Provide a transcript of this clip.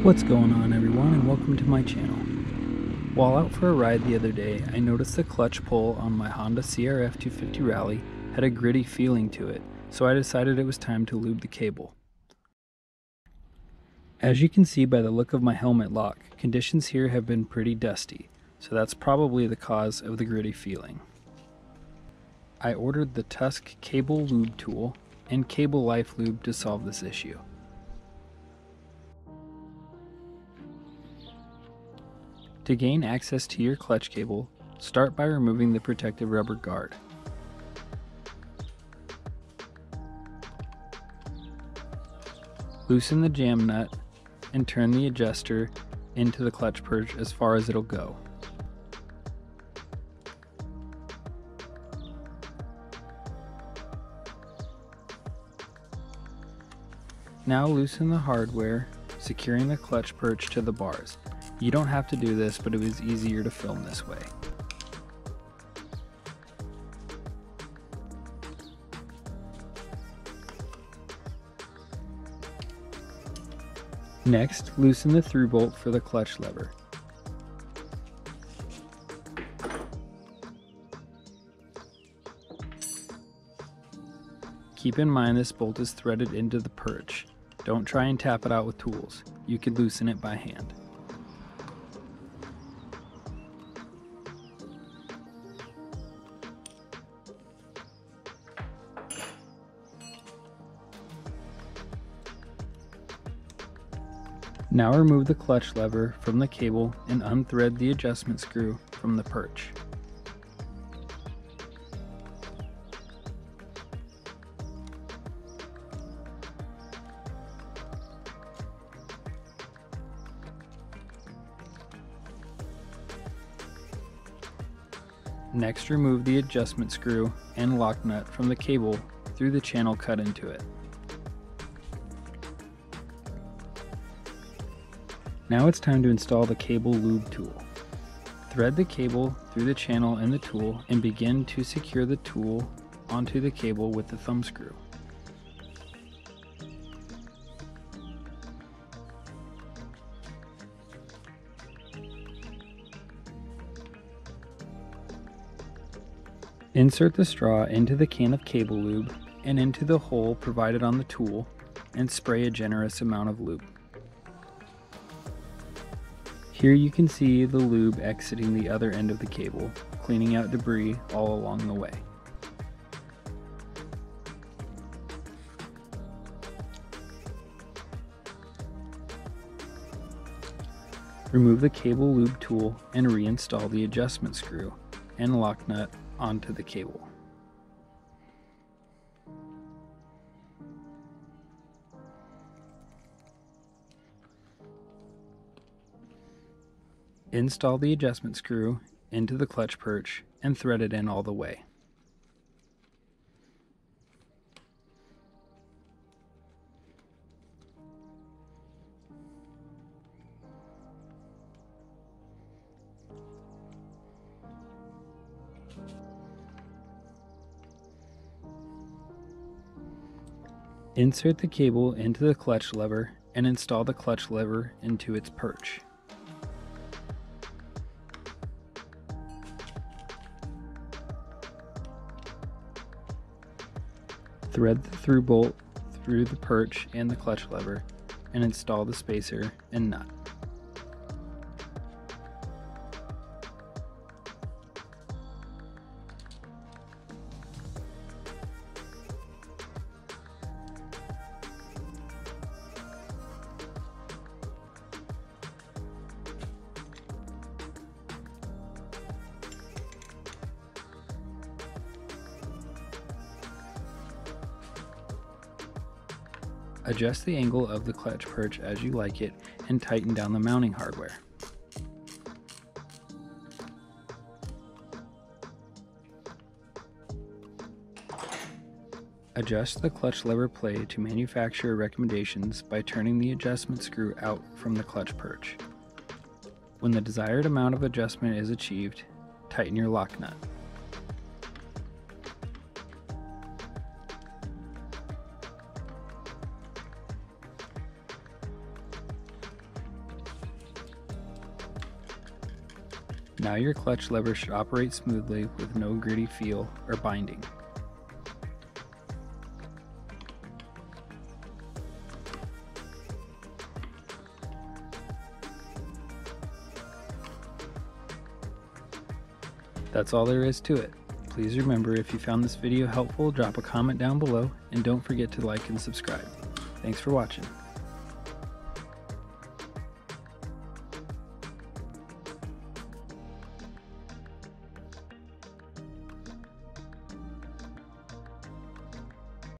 What's going on, everyone, and welcome to my channel. While out for a ride the other day, I noticed the clutch pull on my Honda CRF250 Rally had a gritty feeling to it, so I decided it was time to lube the cable. As you can see by the look of my helmet lock, conditions here have been pretty dusty, so that's probably the cause of the gritty feeling. I ordered the Tusk Cable Lube tool and Cable Life Lube to solve this issue. To gain access to your clutch cable, start by removing the protective rubber guard. Loosen the jam nut and turn the adjuster into the clutch perch as far as it'll go. Now loosen the hardware, securing the clutch perch to the bars. You don't have to do this, but it was easier to film this way. Next, loosen the through bolt for the clutch lever. Keep in mind this bolt is threaded into the perch. Don't try and tap it out with tools. You could loosen it by hand. Now remove the clutch lever from the cable and unthread the adjustment screw from the perch. Next, remove the adjustment screw and lock nut from the cable through the channel cut into it. Now it's time to install the Cable Lube tool. Thread the cable through the channel in the tool and begin to secure the tool onto the cable with the thumb screw. Insert the straw into the can of cable lube and into the hole provided on the tool and spray a generous amount of lube. Here you can see the lube exiting the other end of the cable, cleaning out debris all along the way. Remove the Cable Lube tool and reinstall the adjustment screw and lock nut onto the cable. Install the adjustment screw into the clutch perch and thread it in all the way. Insert the cable into the clutch lever and install the clutch lever into its perch. Thread the through bolt through the perch and the clutch lever and install the spacer and nut. Adjust the angle of the clutch perch as you like it and tighten down the mounting hardware. Adjust the clutch lever play to manufacturer recommendations by turning the adjustment screw out from the clutch perch. When the desired amount of adjustment is achieved, tighten your lock nut. Now your clutch lever should operate smoothly with no gritty feel or binding. That's all there is to it. Please remember, if you found this video helpful, drop a comment down below, and don't forget to like and subscribe. Thanks for watching.